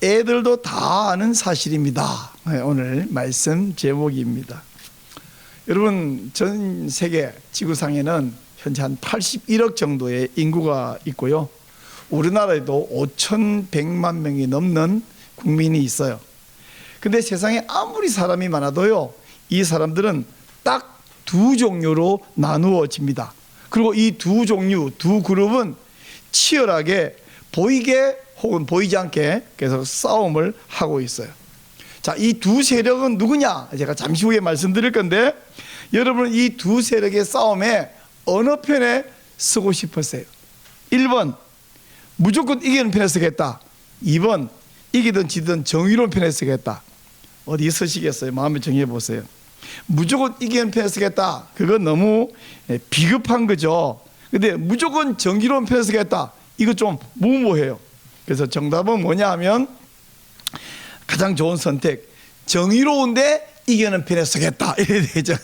애들도 다 아는 사실입니다. 오늘 말씀 제목입니다. 여러분, 전 세계 지구상에는 현재 한 81억 정도의 인구가 있고요. 우리나라에도 5,100만 명이 넘는 국민이 있어요. 근데 세상에 아무리 사람이 많아도요, 이 사람들은 딱 두 종류로 나누어집니다. 그리고 이 두 종류, 두 그룹은 치열하게 보이게 혹은 보이지 않게 계속 싸움을 하고 있어요. 자, 이 두 세력은 누구냐? 제가 잠시 후에 말씀드릴 건데, 여러분 이 두 세력의 싸움에 어느 편에 서고 싶으세요? 1번 무조건 이기는 편에 서겠다. 2번 이기든 지든 정의로운 편에 서겠다. 어디 서시겠어요? 마음에 정해 보세요. 무조건 이기는 편에 서겠다, 그건 너무 비급한 거죠. 근데 무조건 정의로운 편에 서겠다, 이거 좀 무모해요. 그래서 정답은 뭐냐 하면 가장 좋은 선택, 정의로운데 이기는 편에 서겠다, 이래야 되죠.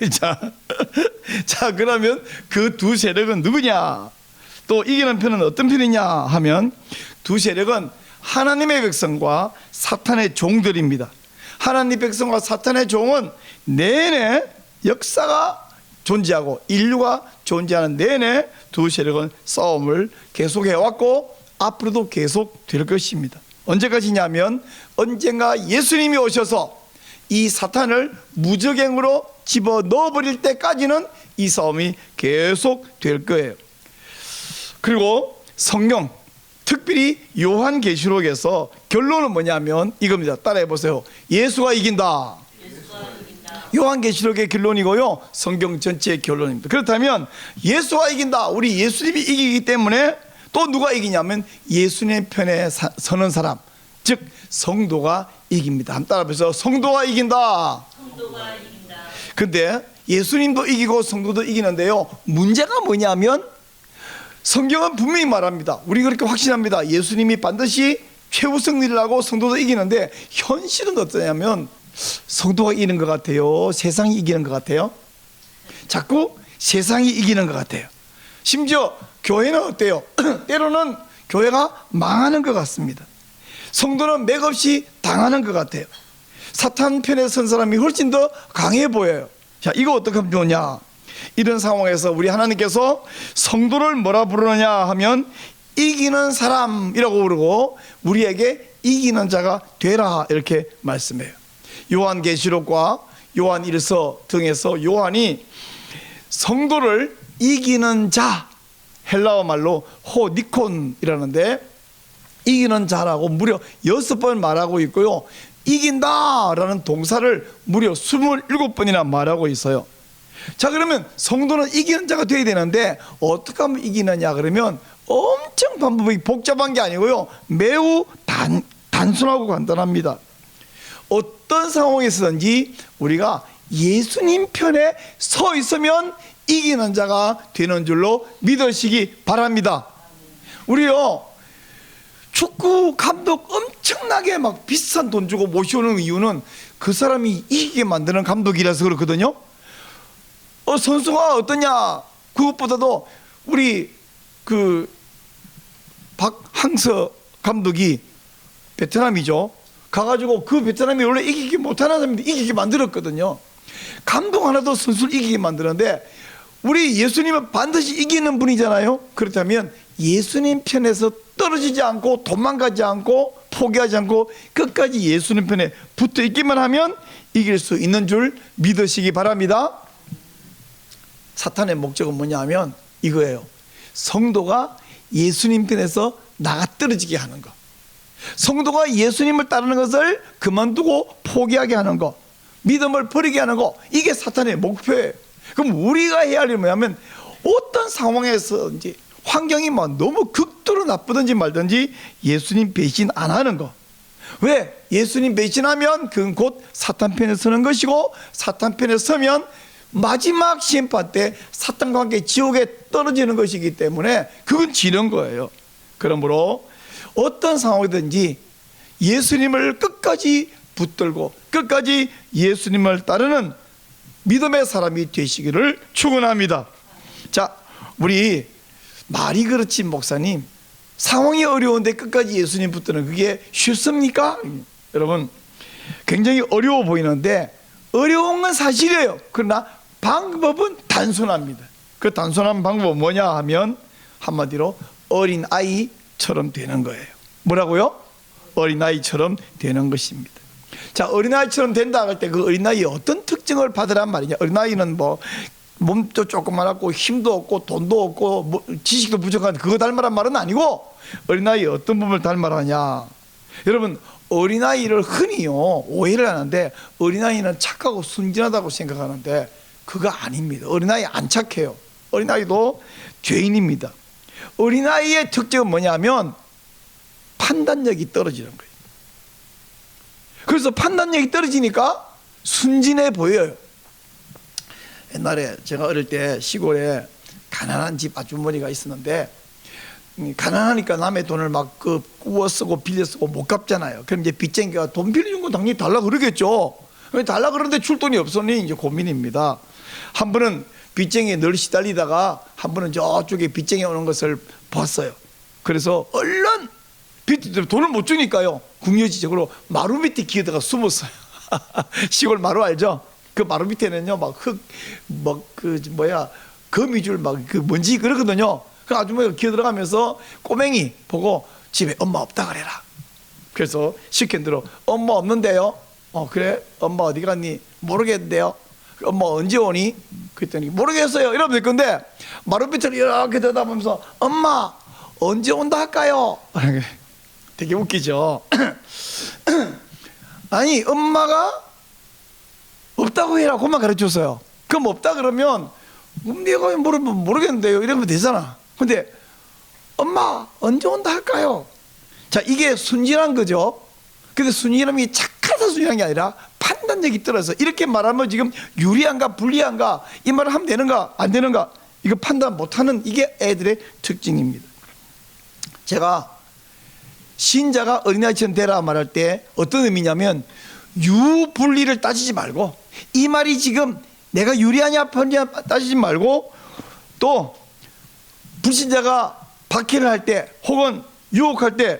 자, 그러면 그 두 세력은 누구냐? 또 이기는 편은 어떤 편이냐 하면, 두 세력은 하나님의 백성과 사탄의 종들입니다. 하나님 백성과 사탄의 종은 내내 역사가 존재하고 인류가 존재하는 내내 두 세력은 싸움을 계속해왔고 앞으로도 계속될 것입니다. 언제까지냐면 언젠가 예수님이 오셔서 이 사탄을 무적행으로 집어넣어버릴 때까지는 이 싸움이 계속될 거예요. 그리고 성경, 특별히 요한계시록에서 결론은 뭐냐면 이겁니다. 따라해 보세요. 예수가 이긴다. 요한계시록의 결론이고요, 성경 전체의 결론입니다. 그렇다면 예수가 이긴다, 우리 예수님이 이기기 때문에 또 누가 이기냐면 예수님 편에 서는 사람, 즉 성도가 이깁니다. 한번 따라해 보세요. 성도가 이긴다. 성도가 이긴다. 근데 예수님도 이기고 성도도 이기는데요, 문제가 뭐냐면 성경은 분명히 말합니다. 우리 그렇게 확신합니다. 예수님이 반드시 최후 승리를 하고 성도도 이기는데, 현실은 어떠냐면 성도가 이기는 것 같아요? 세상이 이기는 것 같아요? 자꾸 세상이 이기는 것 같아요. 심지어 교회는 어때요? 때로는 교회가 망하는 것 같습니다. 성도는 맥없이 당하는 것 같아요. 사탄 편에 선 사람이 훨씬 더 강해 보여요. 자, 이거 어떻게 하면 좋냐? 이런 상황에서 우리 하나님께서 성도를 뭐라 부르느냐 하면 이기는 사람이라고 부르고 우리에게 이기는 자가 되라, 이렇게 말씀해요. 요한계시록과 요한일서 등에서 요한이 성도를 이기는 자, 헬라어 말로 호니콘이라는데 이기는 자라고 무려 6번 말하고 있고요, 이긴다라는 동사를 무려 27번이나 말하고 있어요. 자, 그러면 성도는 이기는 자가 되어야 되는데 어떻게 하면 이기느냐 그러면 엄청 방법이 복잡한 게 아니고요, 매우 단순하고 간단합니다. 어떤 상황에서든지 우리가 예수님 편에 서 있으면 이기는 자가 되는 줄로 믿으시기 바랍니다. 우리요, 축구 감독 엄청나게 막 비싼 돈 주고 모셔오는 이유는 그 사람이 이기게 만드는 감독이라서 그렇거든요. 선수가 어떠냐? 그것보다도 우리 그 박항서 감독이 베트남이죠. 가가지고 그 베트남이 원래 이기기 못하는 사람인데 이기게 만들었거든요. 감독 하나도 선수를 이기게 만드는데 우리 예수님은 반드시 이기는 분이잖아요. 그렇다면 예수님 편에서 떨어지지 않고 도망가지 않고 포기하지 않고 끝까지 예수님 편에 붙어 있기만 하면 이길 수 있는 줄 믿으시기 바랍니다. 사탄의 목적은 뭐냐 하면 이거예요. 성도가 예수님 편에서 나가 떨어지게 하는 거, 성도가 예수님을 따르는 것을 그만두고 포기하게 하는 거, 믿음을 버리게 하는 거, 이게 사탄의 목표예요. 그럼 우리가 해야 할 일은 뭐냐면 어떤 상황에서든지 환경이 막 너무 극도로 나쁘든지 말든지 예수님 배신 안 하는 거. 왜? 예수님 배신하면 그건 곧 사탄 편에 서는 것이고, 사탄 편에 서면 마지막 심판 때 사탄과 함께 지옥에 떨어지는 것이기 때문에 그건 지는 거예요. 그러므로 어떤 상황이든지 예수님을 끝까지 붙들고 끝까지 예수님을 따르는 믿음의 사람이 되시기를 축원합니다. 자, 우리 말이 그렇지 목사님, 상황이 어려운데 끝까지 예수님 붙드는 그게 쉽습니까? 여러분, 굉장히 어려워 보이는데 어려운 건 사실이에요. 그러나 방법은 단순합니다. 그 단순한 방법은 뭐냐 하면 한마디로 어린아이처럼 되는 거예요. 뭐라고요? 어린아이처럼 되는 것입니다. 자, 어린아이처럼 된다 할 때 그 어린아이의 어떤 특징을 받으란 말이냐. 어린아이는 뭐 몸도 조그맣고 힘도 없고 돈도 없고 뭐 지식도 부족한 그거 닮아란 말은 아니고 어린아이의 어떤 부분을 닮아라냐. 여러분, 어린아이를 흔히요 오해를 하는데 어린아이는 착하고 순진하다고 생각하는데 그거 아닙니다. 어린아이 안 착해요. 어린아이도 죄인입니다. 어린아이의 특징은 뭐냐면 판단력이 떨어지는 거예요. 그래서 판단력이 떨어지니까 순진해 보여요. 옛날에 제가 어릴 때 시골에 가난한 집 아주머니가 있었는데 가난하니까 남의 돈을 막 꾸어 쓰고 빌려 쓰고 못 갚잖아요. 그럼 이제 빚쟁이가 돈 빌려준 거 당연히 달라 그러겠죠. 달라 그러는데 줄 돈이 없으니 이제 고민입니다. 한 번은 빚쟁이에 늘 시달리다가 한 번은 저쪽에 빚쟁이 오는 것을 봤어요. 그래서 얼른 돈을 못 주니까요 궁여지적으로 마루 밑에 기어다가 숨었어요. 시골 마루 알죠? 그 마루 밑에는요 막 흙 막 그 뭐야 거미줄 막 그 먼지 그러거든요. 그 아주머니가 기어 들어가면서 꼬맹이 보고 집에 엄마 없다 그래라. 그래서 시킨 대로 엄마 없는데요. 그래? 엄마 어디 갔니? 모르겠는데요. 엄마 언제 오니? 그랬더니 모르겠어요. 이러면 될 건데 마루 밑을 이렇게 들여다보면서 엄마 언제 온다 할까요? 되게 웃기죠. 아니 엄마가 없다고 해라. 그만 가르쳐줬어요. 그럼 없다 그러면 내가 모르겠는데요. 이러면 되잖아. 근데 엄마 언제 온다 할까요? 자, 이게 순진한 거죠. 근데 순진함이 착해서 순진한 게 아니라 판단력이 떨어서 이렇게 말하면 지금 유리한가 불리한가 이 말을 하면 되는가 안 되는가 이거 판단 못하는 이게 애들의 특징입니다. 제가 신자가 어린아이처럼 되라 말할 때 어떤 의미냐면 유불리를 따지지 말고 이 말이 지금 내가 유리하냐 불리하냐 따지지 말고 또 불신자가 박해를 할 때 혹은 유혹할 때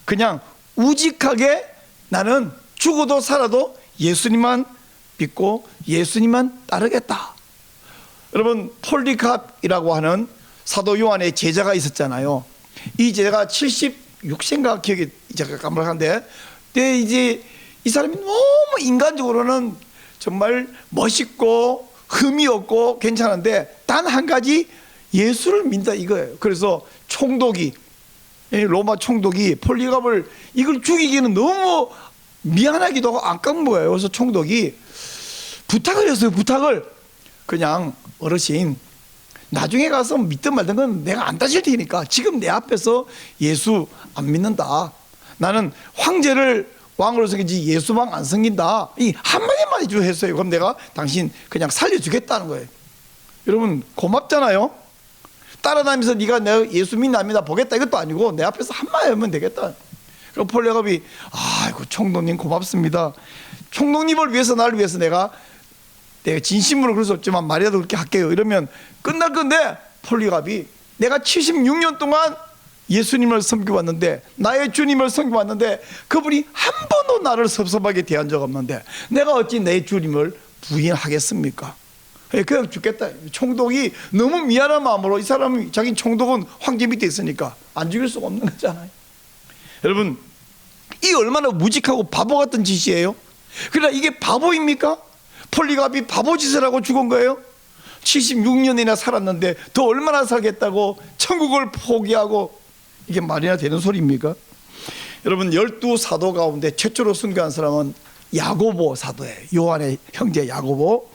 그냥 우직하게 나는 죽어도 살아도 예수님만 믿고 예수님만 따르겠다. 여러분 폴리캅이라고 하는 사도 요한의 제자가 있었잖아요. 이 제자가 76세인가 기억이 제가 까먹었는데 근데 이제 이 사람이 너무 인간적으로는 정말 멋있고 흠이 없고 괜찮은데 단 한 가지 예수를 믿는다 이거예요. 그래서 총독이 로마 총독이 폴리갑을 이걸 죽이기는 너무 미안하기도 하고 안까운 거예요. 그래서 총독이 부탁을 했어요. 부탁을 그냥 어르신 나중에 가서 믿든 말든 건 내가 안 따질 테니까 지금 내 앞에서 예수 안 믿는다. 나는 황제를 왕으로 섬기지 예수만 안 섬긴다. 이 한마디만 해주 했어요. 그럼 내가 당신 그냥 살려주겠다는 거예요. 여러분 고맙잖아요. 따라다니면서 네가 내가 예수 믿나 안 믿나 보겠다 이것도 아니고 내 앞에서 한마디 하면 되겠다. 그럼 폴리갑이 아이고 총독님 고맙습니다. 총독님을 위해서 나를 위해서 내가 진심으로 그럴 수 없지만 말이라도 그렇게 할게요. 이러면 끝날 건데 폴리갑이 내가 76년 동안 예수님을 섬겨왔는데 나의 주님을 섬겨왔는데 그분이 한 번도 나를 섭섭하게 대한 적 없는데 내가 어찌 내 주님을 부인하겠습니까? 그냥 죽겠다. 총독이 너무 미안한 마음으로 이 사람이 자기 총독은 황제 밑에 있으니까 안 죽일 수가 없는 거잖아요. 여러분 이 얼마나 무직하고 바보 같은 짓이에요. 그러나 이게 바보입니까? 폴리갑이 바보 짓을 하고 죽은 거예요. 76년이나 살았는데 더 얼마나 살겠다고 천국을 포기하고 이게 말이나 되는 소리입니까? 여러분 12사도 가운데 최초로 순교한 사람은 야고보 사도예요. 요한의 형제 야고보.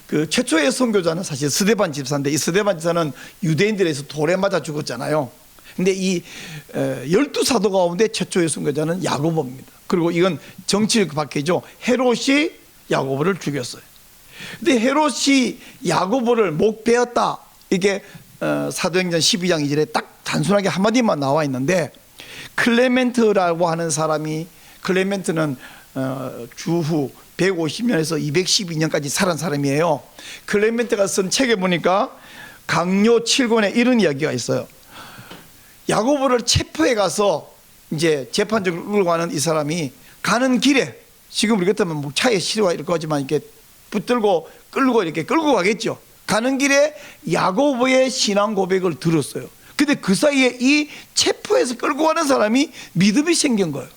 그 최초의 선교자는 사실 스데반 집사인데 이 스데반 집사는 유대인들에서 돌에 맞아 죽었잖아요. 근데 이 12사도 가운데 최초의 선교자는 야고보입니다. 그리고 이건 정치적 박해죠. 헤롯이 야고보를 죽였어요. 근데 헤롯이 야고보를 못 베었다. 이게 사도행전 12장 2절에 딱 단순하게 한마디만 나와 있는데 클레멘트라고 하는 사람이 클레멘트는 주후 150년에서 212년까지 살은 사람이에요. 클레멘트가 쓴 책에 보니까 강요 7권에 이런 이야기가 있어요. 야고보를 체포해 가서 이제 재판정을 끌고 가는 이 사람이 가는 길에, 지금 우리 같으면 뭐 차에 실어와 이렇게 하지만 이렇게 붙들고 끌고 이렇게 끌고 가겠죠. 가는 길에 야고보의 신앙 고백을 들었어요. 근데 그 사이에 이 체포해서 끌고 가는 사람이 믿음이 생긴 거예요.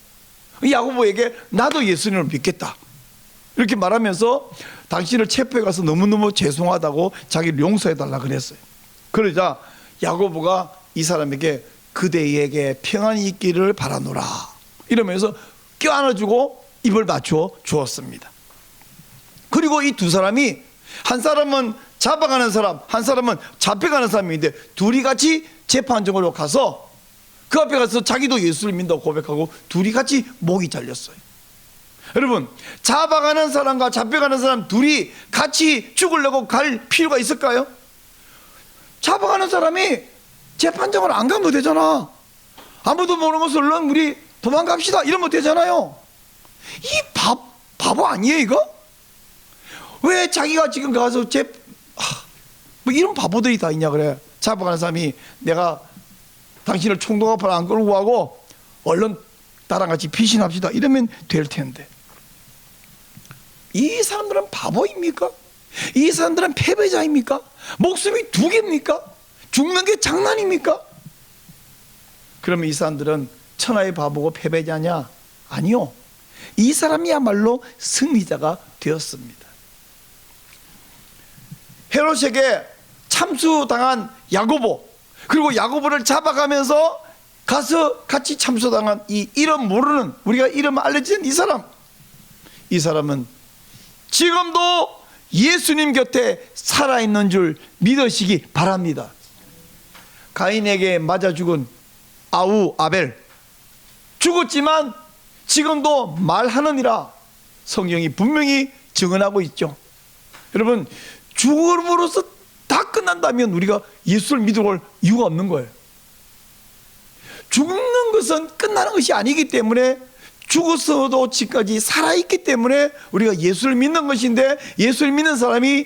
야고보에게 나도 예수님을 믿겠다 이렇게 말하면서 당신을 체포해 가서 너무너무 죄송하다고 자기를 용서해 달라 그랬어요. 그러자 야고보가 이 사람에게 그대에게 평안이 있기를 바라노라 이러면서 껴안아주고 입을 맞추어 주었습니다. 그리고 이 두 사람이, 한 사람은 잡아가는 사람, 한 사람은 잡혀가는 사람인데 둘이 같이 재판정으로 가서 그 앞에 가서 자기도 예수를 믿는다고 고백하고 둘이 같이 목이 잘렸어요. 여러분, 잡아가는 사람과 잡혀가는 사람 둘이 같이 죽으려고 갈 필요가 있을까요? 잡아가는 사람이 재판정을 안 가면 되잖아. 아무도 모르는 것을 얼른 우리 도망갑시다 이러면 되잖아요. 이 바보 아니에요 이거? 왜 자기가 지금 가서 뭐 이런 바보들이 다 있냐 그래. 잡아가는 사람이 내가 당신을 총동 앞으로 안 끌고 가고 얼른 나랑 같이 피신합시다 이러면 될 텐데, 이 사람들은 바보입니까? 이 사람들은 패배자입니까? 목숨이 두 개입니까? 죽는 게 장난입니까? 그러면 이 사람들은 천하의 바보고 패배자냐? 아니요, 이 사람이야말로 승리자가 되었습니다. 헤롯에게 참수당한 야고보, 그리고 야고보를 잡아가면서 가서 같이 참수당한 이 이름 모르는, 우리가 이름 알려진 이 사람은 지금도 예수님 곁에 살아있는 줄 믿으시기 바랍니다. 가인에게 맞아 죽은 아벨 죽었지만 지금도 말하느니라 성경이 분명히 증언하고 있죠. 여러분, 죽음으로써 다 끝난다면 우리가 예수를 믿어 올 이유가 없는 거예요. 죽는 것은 끝나는 것이 아니기 때문에, 죽었어도 지금까지 살아있기 때문에 우리가 예수를 믿는 것인데, 예수를 믿는 사람이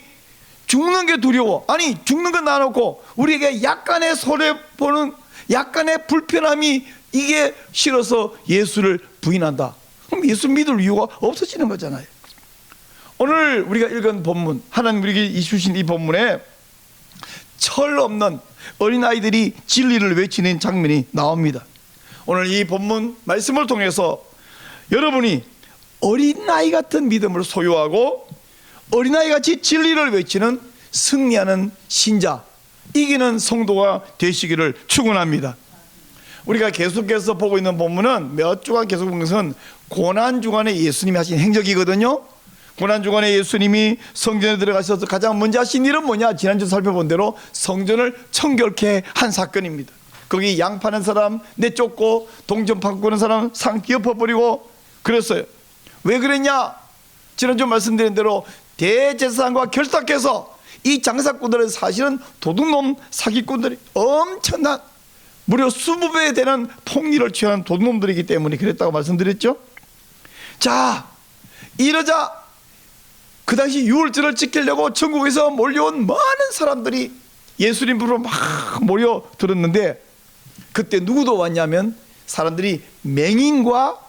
죽는 게 두려워, 아니 죽는 건 놔놓고 우리에게 약간의 손해보는, 약간의 불편함이 이게 싫어서 예수를 부인한다, 그럼 예수 믿을 이유가 없어지는 거잖아요. 오늘 우리가 읽은 본문, 하나님 우리에게 주신 이 본문에 철 없는 어린아이들이 진리를 외치는 장면이 나옵니다. 오늘 이 본문 말씀을 통해서 여러분이 어린아이 같은 믿음을 소유하고 어린아이같이 진리를 외치는 승리하는 신자, 이기는 성도가 되시기를 축원합니다. 우리가 계속해서 보고 있는 본문은 몇 주간 계속 보는 것은 고난주간에 예수님이 하신 행적이거든요. 고난주간에 예수님이 성전에 들어가셔서 가장 먼저 하신 일은 뭐냐? 지난주 살펴본 대로 성전을 청결케 한 사건입니다. 거기 양 파는 사람 내쫓고 동전 바꾸는 사람 상 뒤엎어버리고 그랬어요. 왜 그랬냐? 지난주 말씀드린 대로 대제사장과 결탁해서 이 장사꾼들은 사실은 도둑놈 사기꾼들이, 엄청난 무려 20배 되는 폭리를 취하는 도둑놈들이기 때문에 그랬다고 말씀드렸죠. 자, 이러자 그 당시 유월절을 지키려고 전국에서 몰려온 많은 사람들이 예수님 부르러 막 모여들었는데, 그때 누구도 왔냐면 사람들이 맹인과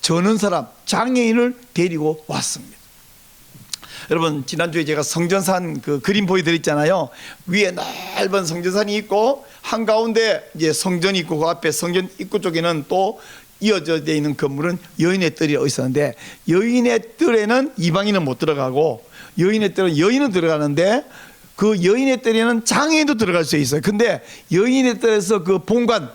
저는 사람, 장애인을 데리고 왔습니다. 여러분, 지난주에 제가 성전산 그 그림 보여드렸잖아요. 위에 넓은 성전산이 있고 한가운데 이제 성전이 있고 그 앞에 성전 입구 쪽에는 또 이어져 있는 건물은 여인의 뜰이 있었는데, 여인의 뜰에는 이방인은 못 들어가고 여인의 뜰은 여인은 들어가는데 그 여인의 뜰에는 장애인도 들어갈 수 있어요. 근데 여인의 뜰에서 그 본관,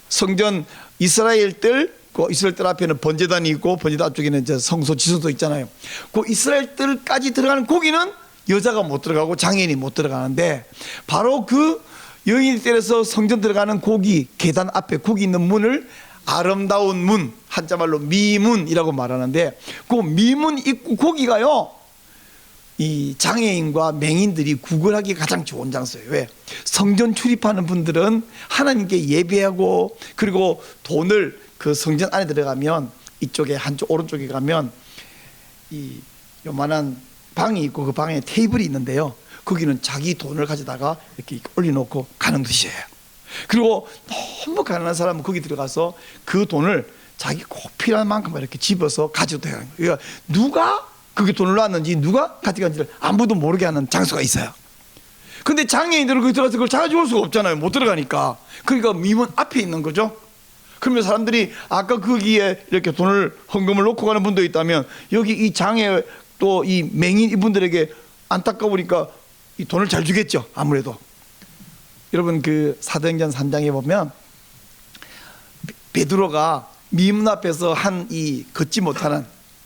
성전 이스라엘 뜰, 그 이스라엘 뜰 앞에는 번제단이 있고 번제단 앞쪽에는 이제 성소 지성소 있잖아요. 그 이스라엘 뜰까지 들어가는 거기는 여자가 못 들어가고 장애인이 못 들어가는데, 바로 그 여인의 뜰에서 성전 들어가는 거기 계단 앞에 거기 있는 문을 아름다운 문, 한자말로 미문이라고 말하는데, 그 미문 입구 거기가요, 이 장애인과 맹인들이 구걸하기 가장 좋은 장소예요. 왜? 성전 출입하는 분들은 하나님께 예배하고, 그리고 돈을 그 성전 안에 들어가면 이쪽에 한쪽 오른쪽에 가면 이 요만한 방이 있고 그 방에 테이블이 있는데요, 거기는 자기 돈을 가져다가 이렇게 올려놓고 가는 것이에요. 그리고 너무 가난한 사람은 거기 들어가서 그 돈을 자기 꼭 필요한 만큼 이렇게 집어서 가져도 되는 거예요. 그러니까 누가 그게 돈을 놨는지 누가 가져간지를 아무도 모르게 하는 장소가 있어요. 근데 장애인들은 거기 들어가서 그걸 가져올 수가 없잖아요. 못 들어가니까. 그러니까 미문 앞에 있는 거죠. 그러면 사람들이 아까 거기에 이렇게 돈을 헌금을 놓고 가는 분도 있다면 여기 이 장애 또 이 맹인 이분들에게 안타까우니까 이 돈을 잘 주겠죠. 아무래도. 여러분 그 사도행전 3장에 보면 베드로가 미문 앞에서 한 이 걷지 못하는,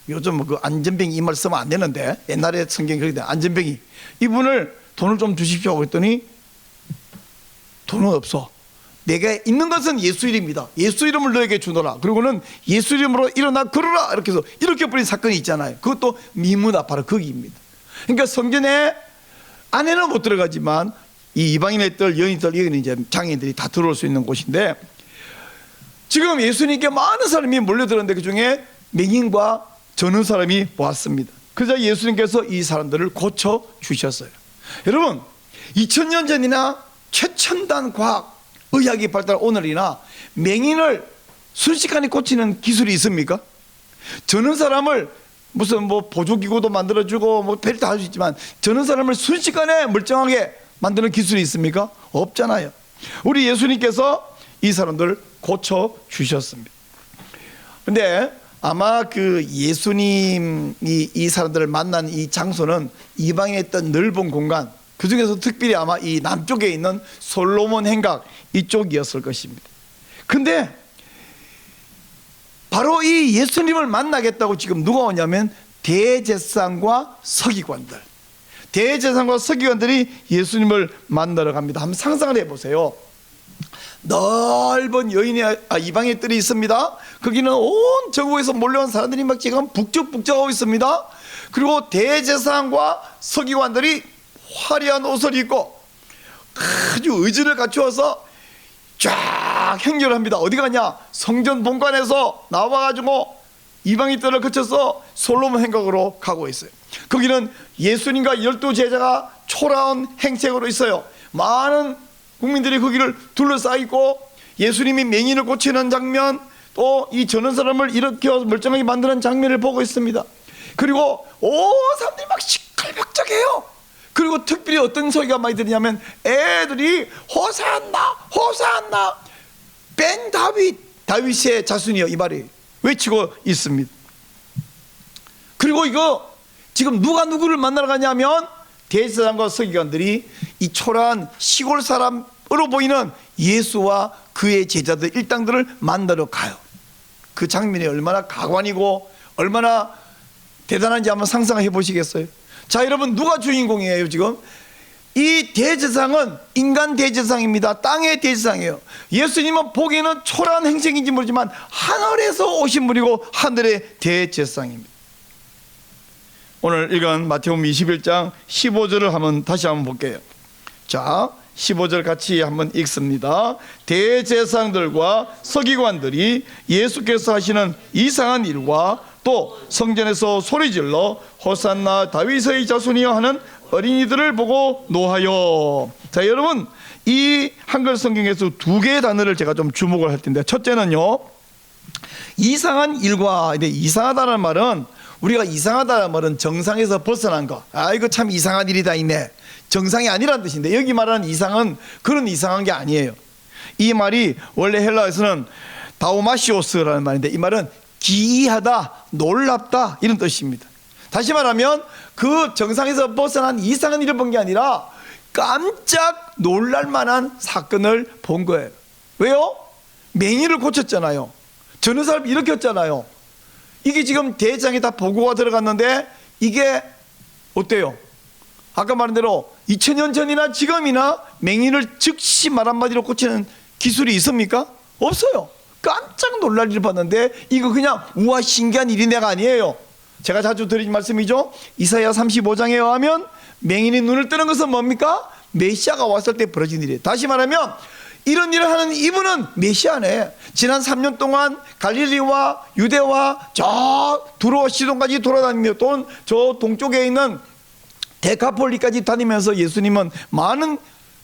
요즘 그 안전뱅이 이 말 쓰면 안 되는데 옛날에 성경에 그렇게 돼. 안전뱅이 이분을 돈을 좀 주십시오 그랬더니 돈은 없어. 내가 있는 것은 예수 이름이다. 예수 이름을 너에게 주노라. 그리고는 예수 이름으로 일어나 걸어라. 이렇게 해서 이렇게 버린 사건이 있잖아요. 그것도 미문 앞 바로 거기입니다. 그러니까 성전에 안에는 못 들어가지만 이 이방인들, 여인들, 여기는 이제 장애인들이 다 들어올 수 있는 곳인데, 지금 예수님께 많은 사람이 몰려들었는데 그 중에 맹인과 저는 사람이 왔습니다. 그래서 예수님께서 이 사람들을 고쳐 주셨어요. 여러분 2000년 전이나 최첨단 과학 의학이 발달한 오늘이나 맹인을 순식간에 고치는 기술이 있습니까? 저는 사람을 무슨 뭐 보조기구도 만들어주고 뭐 별도 할 수 있지만 저는 사람을 순식간에 멀쩡하게 만드는 기술이 있습니까? 없잖아요. 우리 예수님께서 이 사람들을 고쳐 주셨습니다. 근데 아마 그 예수님이 이 사람들을 만난 이 장소는 이방에 있던 넓은 공간, 그 중에서 특별히 아마 이 남쪽에 있는 솔로몬 행각 이쪽이었을 것입니다. 근데 바로 이 예수님을 만나겠다고 지금 누가 오냐면 대제사장과 서기관들. 대제사장과 서기관들이 예수님을 만나러 갑니다. 한번 상상을 해보세요. 넓은 이방의 뜰이 있습니다. 거기는 온 전국에서 몰려온 사람들이 막 지금 북적북적하고 있습니다. 그리고 대제사장과 서기관들이 화려한 옷을 입고 아주 의지를 갖추어서 쫙 행렬을 합니다. 어디 가냐? 성전 본관에서 나와가지고 이방의 뜰을 거쳐서 솔로몬 행각으로 가고 있어요. 거기는 예수님과 12제자가 초라한 행색으로 있어요. 많은 국민들이 거기를 둘러싸 있고 예수님이 맹인을 고치는 장면, 또 이 저는 사람을 일으켜 멀쩡하게 만드는 장면을 보고 있습니다. 그리고 사람들이 막 시끌벅적해요. 그리고 특별히 어떤 소리가 많이 들리냐면 애들이 호산나 호산나 벤 다윗의 자손이여 이 말이 외치고 있습니다. 그리고 이거 지금 누가 누구를 만나러 가냐면 대제사장과 서기관들이 이 초라한 시골 사람으로 보이는 예수와 그의 제자들 일당들을 만나러 가요. 그 장면이 얼마나 가관이고 얼마나 대단한지 한번 상상해 보시겠어요? 자, 여러분 누가 주인공이에요? 지금 이 대제사장은 인간 대제사장입니다. 땅의 대제사장이에요. 예수님은 보기에는 초라한 행색인지 모르지만 하늘에서 오신 분이고 하늘의 대제사장입니다. 오늘 읽은 마태복음 21장 15절을 다시 한번 볼게요. 자, 15절 같이 한번 읽습니다. 대제사장들과 서기관들이 예수께서 하시는 이상한 일과 또 성전에서 소리질러 호산나 다윗의 자손이여 하는 어린이들을 보고 노하여. 자, 여러분 이 한글 성경에서 두 개의 단어를 제가 좀 주목을 할 텐데, 첫째는요 이상한 일과. 이상하다는 말은, 우리가 이상하다는 말은 정상에서 벗어난 거, 이거 참 이상한 일이다 이네, 정상이 아니라는 뜻인데, 여기 말하는 이상은 그런 이상한 게 아니에요. 이 말이 원래 헬라어에서는 다오마시오스라는 말인데, 이 말은 기이하다, 놀랍다 이런 뜻입니다. 다시 말하면 그 정상에서 벗어난 이상한 일을 본 게 아니라 깜짝 놀랄 만한 사건을 본 거예요. 왜요? 맹인을 고쳤잖아요. 저는 사람 일으켰잖아요. 이게 지금 대장에 다 보고가 들어갔는데 이게 어때요? 아까 말한 대로 2000년 전이나 지금이나 맹인을 즉시 말 한마디로 고치는 기술이 있습니까? 없어요. 깜짝 놀랄 일을 봤는데 이거 그냥 우와 신기한 일이네가 아니에요. 제가 자주 드린 말씀이죠. 이사야 35장에 의하면 맹인이 눈을 뜨는 것은 뭡니까? 메시아가 왔을 때 벌어진 일이에요. 다시 말하면 이런 일을 하는 이분은 메시아네. 지난 3년 동안 갈릴리와 유대와 저 두로 시돈까지 돌아다니며 또 저 동쪽에 있는 데카폴리까지 다니면서 예수님은 많은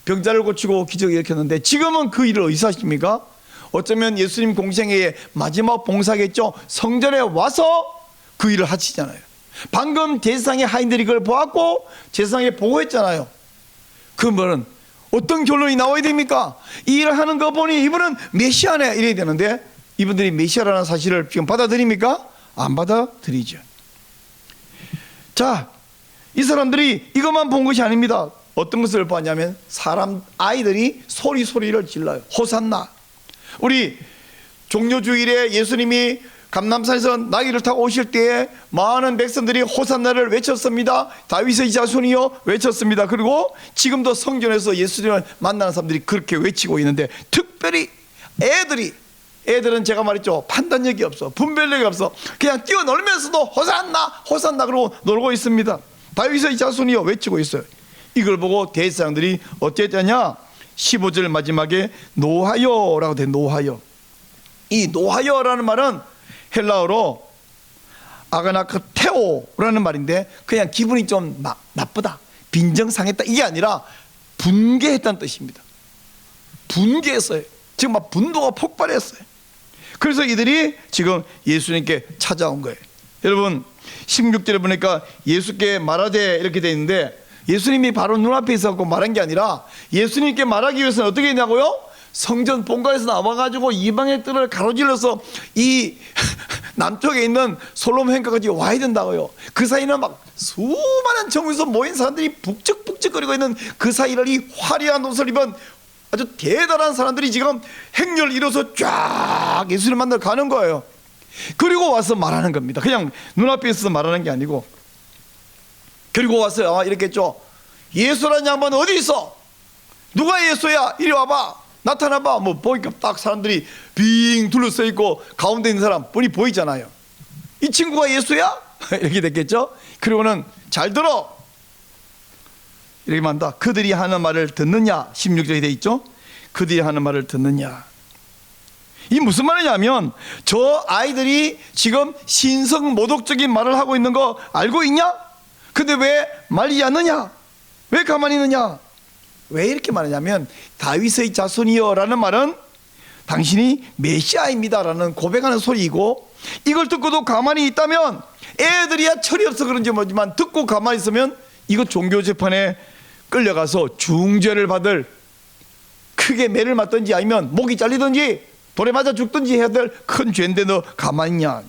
병자를 고치고 기적을 일으켰는데 지금은 그 일을 어디서 하십니까? 어쩌면 예수님 공생애의 마지막 봉사겠죠. 성전에 와서 그 일을 하시잖아요. 방금 제사장의 하인들이 그걸 보았고 제사장에 보고했잖아요. 그 말은 어떤 결론이 나와야 됩니까? 이 일을 하는 거 보니 이분은 메시아네 이래야 되는데 이분들이 메시아라는 사실을 지금 받아들입니까? 안 받아들이죠. 자, 이 사람들이 이것만 본 것이 아닙니다. 어떤 것을 봤냐면 아이들이 소리를 질러요. 호산나. 우리 종료주일에 예수님이 감람산에서 나귀를 타고 오실 때에 많은 백성들이 호산나를 외쳤습니다. 다윗의 자손이여 외쳤습니다. 그리고 지금도 성전에서 예수님을 만나는 사람들이 그렇게 외치고 있는데 특별히 애들은 제가 말했죠. 판단력이 없어. 분별력이 없어. 그냥 뛰어놀면서도 호산나 그러고 놀고 있습니다. 다윗의 자손이여 외치고 있어요. 이걸 보고 대제사장들이 어땠냐? 15절 마지막에 노하여라고 돼. 노하여. 이 노하여라는 말은 헬라어로 아가나크테오라는 말인데 그냥 기분이 좀 나쁘다, 빈정상했다 이게 아니라 분개했다는 뜻입니다. 분개했어요. 지금 막 분노가 폭발했어요. 그래서 이들이 지금 예수님께 찾아온 거예요. 여러분 16절에 보니까 예수께 말하되 이렇게 돼 있는데 예수님이 바로 눈앞에 있었고 말한 게 아니라 예수님께 말하기 위해서는 어떻게 했냐고요? 성전 본관에서 나와가지고 이방의 뜰을 가로질러서 이 남쪽에 있는 솔로몬 행가까지 와야 된다고요. 그 사이는 막 수많은 정부에서 모인 사람들이 북적북적거리고 있는 그 사이를 이 화려한 옷을 입은 아주 대단한 사람들이 지금 행렬을 이뤄서 쫙 예수를 만나러 가는 거예요. 그리고 와서 말하는 겁니다. 그냥 눈앞에 있어서 말하는 게 아니고. 그리고 와서 이렇게 했죠. 예수라는 양반은 어디 있어? 누가 예수야? 이리 와봐. 나타나봐. 뭐 보니까 딱 사람들이 빙 둘러서 있고 가운데 있는 사람 뻔히 보이잖아요. 이 친구가 예수야? 이렇게 됐겠죠. 그리고는 잘 들어. 이렇게 말한다. 그들이 하는 말을 듣느냐? 16절에 돼 있죠. 그들이 하는 말을 듣느냐? 이 무슨 말이냐면 저 아이들이 지금 신성 모독적인 말을 하고 있는 거 알고 있냐? 근데 왜 말리지 않느냐? 왜 가만히 있느냐? 왜 이렇게 말하냐면 다윗의 자손이여 라는 말은 당신이 메시아입니다 라는 고백하는 소리이고, 이걸 듣고도 가만히 있다면 애들이야 철이 없어 그런지 모르지만 듣고 가만히 있으면 이거 종교재판에 끌려가서 중죄를 받을, 크게 매를 맞든지 아니면 목이 잘리든지 돌에 맞아 죽든지 해야 될 큰 죄인데 너 가만히 있냐?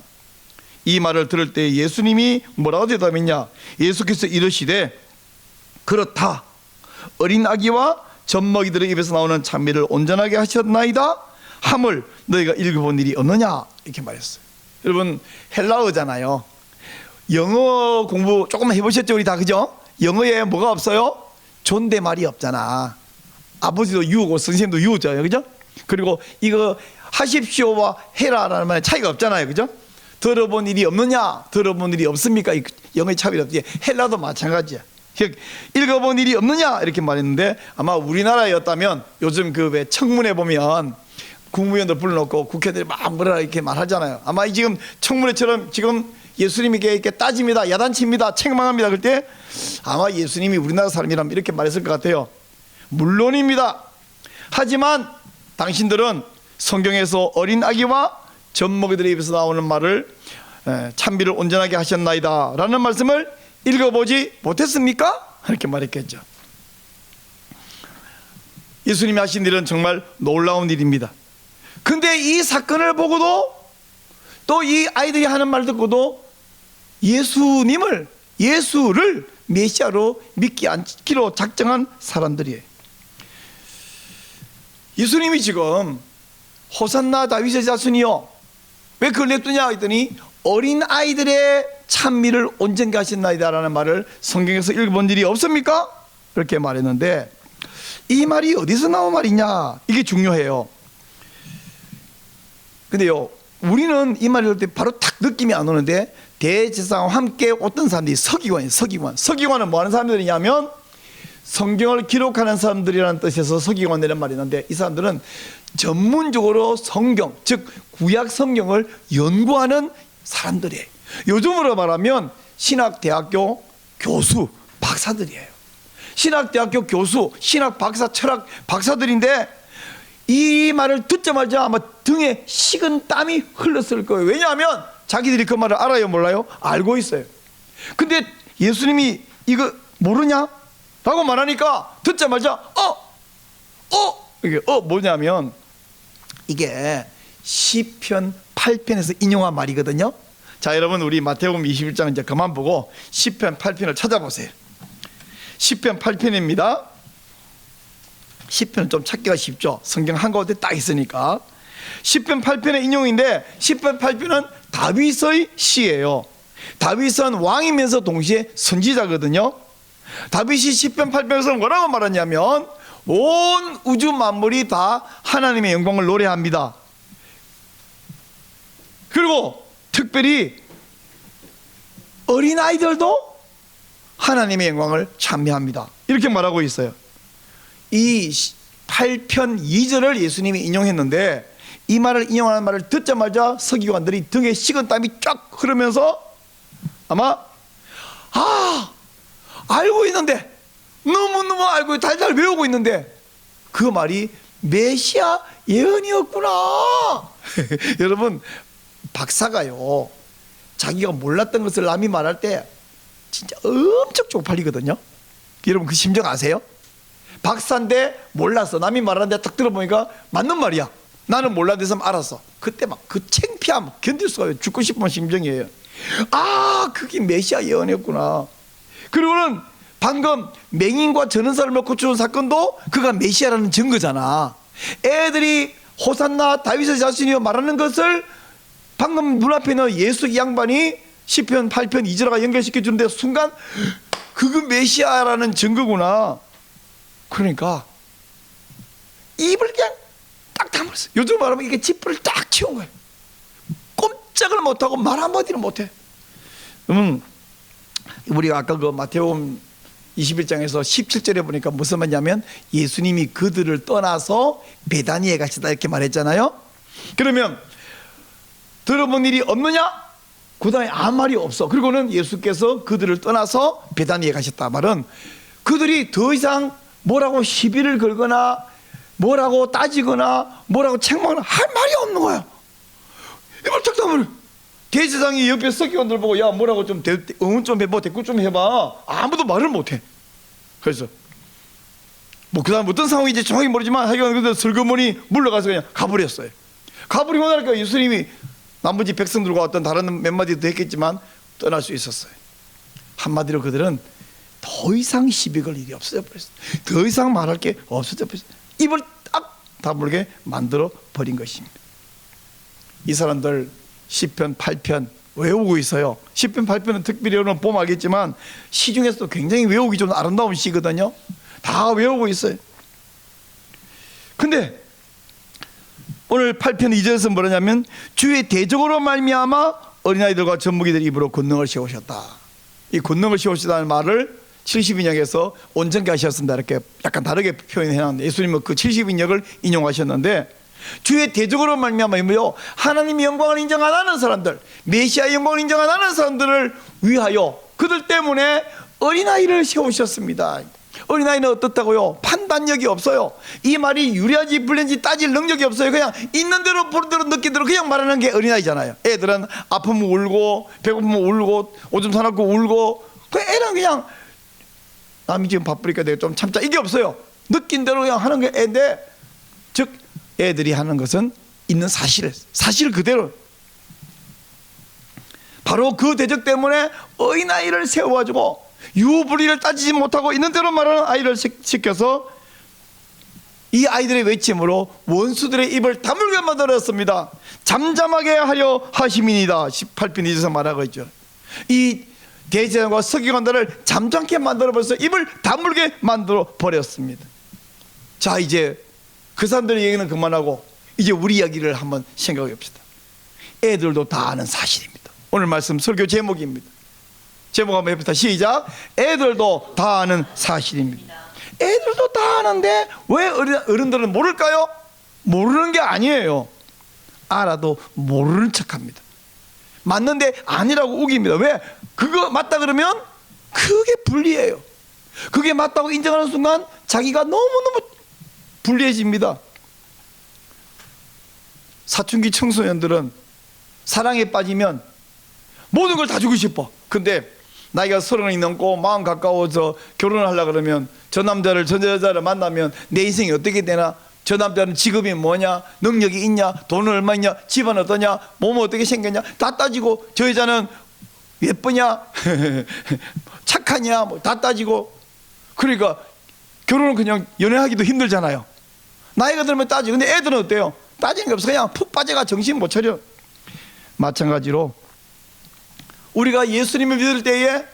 이 말을 들을 때 예수님이 뭐라고 대답했냐? 예수께서 이르시되 그렇다. 어린 아기와 젖먹이들의 입에서 나오는 찬미를 온전하게 하셨나이다 함을 너희가 읽어본 일이 없느냐? 이렇게 말했어요. 여러분 헬라어잖아요. 영어 공부 조금 해보셨죠? 우리 다 그죠? 영어에 뭐가 없어요? 존댓말이 없잖아. 아버지도 유고 선생님도 유잖아요. 그죠? 그리고 이거 하십시오와 해라라는 말에 차이가 없잖아요. 그죠? 들어본 일이 없느냐? 들어본 일이 없습니까? 영어의 차이가 없지. 헬라도 마찬가지야. 읽어본 일이 없느냐? 이렇게 말했는데 아마 우리나라였다면 요즘 그 왜 청문회 보면 국무위원들 불러놓고 국회의원들이 막 뭐라 이렇게 말하잖아요. 아마 지금 청문회처럼 지금 예수님에게 이렇게 따집니다, 야단칩니다, 책망합니다. 그럴 때 아마 예수님이 우리나라 사람이라면 이렇게 말했을 것 같아요. 물론입니다. 하지만 당신들은 성경에서 어린 아기와 젖먹이들의 입에서 나오는 말을 찬미를 온전하게 하셨나이다 라는 말씀을 읽어보지 못했습니까? 이렇게 말했겠죠. 예수님이 하신 일은 정말 놀라운 일입니다. 근데 이 사건을 보고도 또 이 아이들이 하는 말 듣고도 예수를 메시아로 믿기 않기로 작정한 사람들이에요. 예수님이 지금 호산나 다윗의 자손이요 왜 그걸 냅두냐 했더니 어린 아이들의 찬미를 온전히 하셨나이다 라는 말을 성경에서 읽어본 일이 없습니까? 그렇게 말했는데 이 말이 어디서 나온 말이냐, 이게 중요해요. 근데요 우리는 이 말을 할 때 바로 탁 느낌이 안 오는데 대제사장과 함께 어떤 사람들이 서기관은 뭐 하는 사람들이냐면 성경을 기록하는 사람들이라는 뜻에서 서기관이라는 말이 있는데 이 사람들은 전문적으로 성경, 즉 구약 성경을 연구하는 사람들이에요. 요즘으로 말하면 신학대학교 교수, 박사들이에요. 신학대학교 교수, 신학 박사, 철학 박사들인데 이 말을 듣자마자 아마 등에 식은 땀이 흘렀을 거예요. 왜냐하면 자기들이 그 말을 알아요, 몰라요? 알고 있어요. 근데 예수님이 이거 모르냐? 라고 말하니까 듣자마자 이게 뭐냐면 이게 시편 8편에서 인용한 말이거든요. 자, 여러분 우리 마태복음 21장 이제 그만 보고 시편 8편을 찾아보세요. 시편 8편입니다. 시편은 좀 찾기가 쉽죠. 성경 한가운데 딱 있으니까. 시편 8편의 인용인데 시편 8편은 다윗의 시예요. 다윗은 왕이면서 동시에 선지자거든요. 다윗이 시편 8편에서 뭐라고 말하냐면 온 우주 만물이 다 하나님의 영광을 노래합니다. 그리고 특별히 어린아이들도 하나님의 영광을 찬미합니다. 이렇게 말하고 있어요. 이 8편 2절을 예수님이 인용했는데 이 말을 인용하는 말을 듣자마자 서기관들이 등에 식은 땀이 쫙 흐르면서 아마 알고 있는데 너무너무 알고 달달 외우고 있는데 그 말이 메시아 예언이었구나. 여러분 박사가요 자기가 몰랐던 것을 남이 말할 때 진짜 엄청 쪽팔리거든요. 여러분 그 심정 아세요? 박사인데 몰랐어. 남이 말하는데 딱 들어보니까 맞는 말이야. 나는 몰랐는데 알았어. 그때 막 그 창피함 견딜 수가 없어요. 죽고 싶은 심정이에요. 그게 메시아 예언이었구나. 그리고는 방금 맹인과 전은사를 고쳐준 사건도 그가 메시아라는 증거잖아. 애들이 호산나 다윗의 자신이여 말하는 것을 방금 눈앞에 있는 예수 이 양반이 시편 8편 2절과 연결시켜 주는데 순간 그거 메시아라는 증거구나. 그러니까 입을 그냥 딱 다물었어요. 요즘 말하면 이게 지푸를 딱 치운 거예요. 꼼짝을 못하고 말 한마디는 못해. 우리가 아까 그 마태복음 21장에서 17절에 보니까 무슨 말이냐면 예수님이 그들을 떠나서 베다니에 가시다 이렇게 말했잖아요. 그러면 들어본 일이 없느냐? 그 다음에 아무 말이 없어. 그리고는 예수께서 그들을 떠나서 베다니에 가셨다 말은 그들이 더 이상 뭐라고 시비를 걸거나 뭐라고 따지거나 뭐라고 책망을 할 말이 없는 거야. 이걸 딱 다물어. 대제사장이 옆에 서기관들 보고 야 뭐라고 좀 응원 좀 해봐, 대꾸 좀 해봐. 아무도 말을 못해. 그래서 뭐 그 다음 어떤 상황인지 정확히 모르지만 하여간 슬그머니 물러가서 그냥 가버렸어요. 가버리고 나니까 예수님이 나머지 백성들과 어떤 다른 몇 마디 더 했겠지만 떠날 수 있었어요. 한마디로 그들은 더 이상 시비 걸 일이 없어져 버렸어요. 더 이상 말할 게 없어져 버렸어요. 입을 딱 다물게 만들어 버린 것입니다. 이 사람들 시편 8편 외우고 있어요. 시편 8편은 특별히 여러분 보면 알겠지만 시 중에서도 굉장히 외우기 좀 아름다운 시거든요. 다 외우고 있어요. 근데 오늘 8편 2절에서 뭐냐면 주의 대적으로 말미암아 어린아이들과 젖먹이들 입으로 권능을 세우셨다. 이 권능을 세우시다는 말을 70인역에서 온전케 하셨습니다. 이렇게 약간 다르게 표현해놨는데 예수님은 그 70인역을 인용하셨는데 주의 대적으로 말미암아 하나님의 영광을 인정 안 하는 사람들, 메시아의 영광을 인정 안 하는 사람들을 위하여 그들 때문에 어린아이를 세우셨습니다. 어린아이는 어떻다고요? 판단력이 없어요. 이 말이 유리한지 불리한지 따질 능력이 없어요. 그냥 있는 대로 보는 대로 느낀 대로 그냥 말하는 게 어린아이잖아요. 애들은 아프면 울고 배고프면 울고 오줌 싸놓고 울고 그 애는 그냥 남이 지금 바쁘니까 내가 좀 참자 이게 없어요. 느낀 대로 그냥 하는 게 애인데 즉 애들이 하는 것은 있는 사실 그대로 바로 그 대적 때문에 어린아이를 세워가지고 유불리를 따지지 못하고 있는 대로 말하는 아이를 시켜서 이 아이들의 외침으로 원수들의 입을 다물게 만들었습니다. 잠잠하게 하려 하심이니이다. 18편 2절에서 말하고 있죠. 이 대제사장과 서기관들을 잠잠케 만들어버려서 입을 다물게 만들어 버렸습니다. 자, 이제 그 사람들의 얘기는 그만하고 이제 우리 이야기를 한번 생각해 봅시다. 애들도 다 아는 사실입니다. 오늘 말씀 설교 제목입니다. 제목 한번 해봅시다. 시작. 애들도 다 아는 사실입니다. 애들도 다 아는데 왜 어른들은 모를까요? 모르는 게 아니에요. 알아도 모르는 척합니다. 맞는데 아니라고 우깁니다. 왜? 그거 맞다 그러면 그게 불리해요. 그게 맞다고 인정하는 순간 자기가 너무너무 불리해집니다. 사춘기 청소년들은 사랑에 빠지면 모든 걸 다 주고 싶어. 근데 나이가 30이 넘고 40 가까워서 결혼을 하려고 그러면 저 남자를 저 여자를 만나면 내 인생이 어떻게 되나, 저 남자는 직업이 뭐냐, 능력이 있냐, 돈은 얼마 있냐, 집안 어떠냐, 몸은 어떻게 생겼냐 다 따지고, 저 여자는 예쁘냐 착하냐 뭐 다 따지고. 그러니까 결혼은 그냥 연애하기도 힘들잖아요. 나이가 들면 따지고. 근데 애들은 어때요? 따지는 게 없어. 그냥 푹 빠져가 정신 못 차려. 마찬가지로 우리가 예수님을 믿을 때에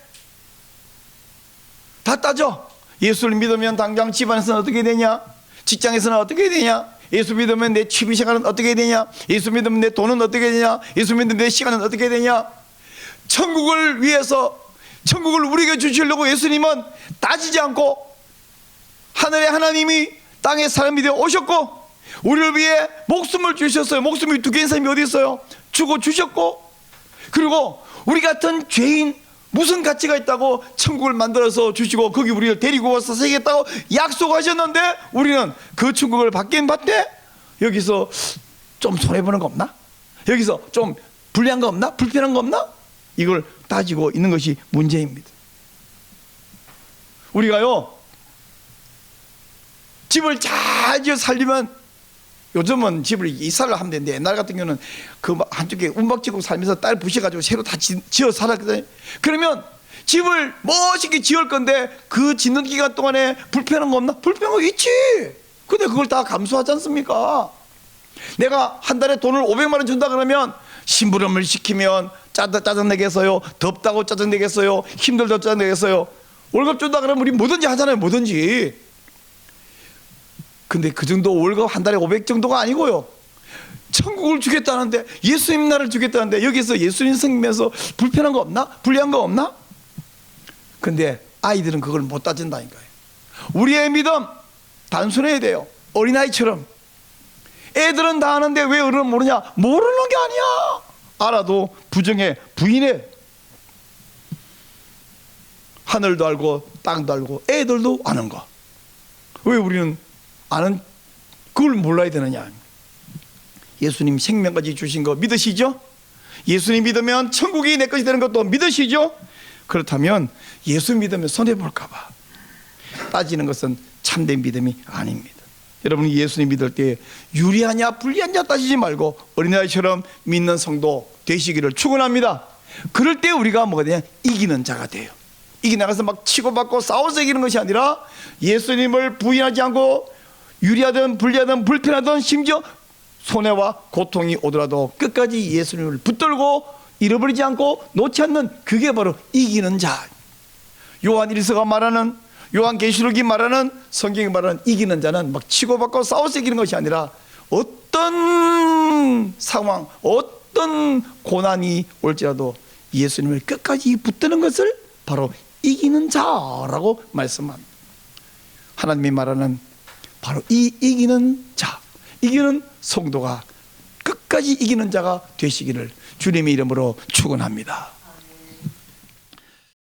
다 따져. 예수를 믿으면 당장 집안에서는 어떻게 되냐, 직장에서는 어떻게 되냐, 예수 믿으면 내 취미 생활은 어떻게 되냐, 예수 믿으면 내 돈은 어떻게 되냐, 예수 믿으면 내 시간은 어떻게 되냐. 천국을 위해서, 천국을 우리에게 주시려고 예수님은 따지지 않고 하늘의 하나님이 땅의 사람이 되어 오셨고 우리를 위해 목숨을 주셨어요. 목숨이 두 개인 사람이 어디 있어요? 주고 주셨고, 그리고 우리 같은 죄인 무슨 가치가 있다고 천국을 만들어서 주시고 거기 우리를 데리고 와서 살겠다고 약속하셨는데 우리는 그 천국을 받긴 받되 여기서 좀 손해보는 거 없나? 여기서 좀 불리한 거 없나? 불편한 거 없나? 이걸 따지고 있는 것이 문제입니다. 우리가요 집을 잘 지어 살리면, 요즘은 집을 이사를 하면 되는데 옛날 같은 경우는 그 한쪽에 운박지고 살면서 딸 부셔가지고 새로 다 지어 살았거든요. 그러면 집을 멋있게 지을 건데 그 짓는 기간 동안에 불편한 거 없나? 불편한 거 있지. 근데 그걸 다 감수하지 않습니까? 내가 한 달에 돈을 500만 원 준다 그러면 심부름을 시키면 짜증내겠어요? 덥다고 짜증내겠어요? 힘들다고 짜증내겠어요? 월급 준다 그러면 우리 뭐든지 하잖아요. 뭐든지. 근데 그 정도 월급 한 달에 500 정도가 아니고요, 천국을 주겠다는데, 예수님 나라를 주겠다는데 여기서 예수님 섬기면서 불편한 거 없나? 불리한 거 없나? 근데 아이들은 그걸 못 따진다니까요. 우리의 믿음 단순해야 돼요. 어린아이처럼. 애들은 다 아는데 왜 어른은 모르냐? 모르는 게 아니야. 알아도 부정해, 부인해. 하늘도 알고 땅도 알고 애들도 아는 거. 왜 우리는 아는 그걸 몰라야 되느냐? 예수님 생명까지 주신 거 믿으시죠? 예수님 믿으면 천국이 내 것이 되는 것도 믿으시죠? 그렇다면 예수 믿으면 손해볼까 봐 따지는 것은 참된 믿음이 아닙니다. 여러분이 예수님 믿을 때 유리하냐 불리하냐 따지지 말고 어린아이처럼 믿는 성도 되시기를 축원합니다. 그럴 때 우리가 뭐가 되냐? 이기는 자가 돼요. 이기 나가서 막 치고받고 싸워서 이기는 것이 아니라 예수님을 부인하지 않고 유리하든 불리하든 불편하든 심지어 손해와 고통이 오더라도 끝까지 예수님을 붙들고 잃어버리지 않고 놓지 않는, 그게 바로 이기는 자. 요한일서가 말하는, 요한계시록이 말하는, 성경이 말하는 이기는 자는 막 치고받고 싸워서 이기는 것이 아니라 어떤 상황, 어떤 고난이 올지라도 예수님을 끝까지 붙드는 것을 바로 이기는 자라고 말씀합니다. 하나님이 말하는 바로 이 이기는 자, 이기는 성도가 끝까지 이기는 자가 되시기를 주님의 이름으로 축원합니다.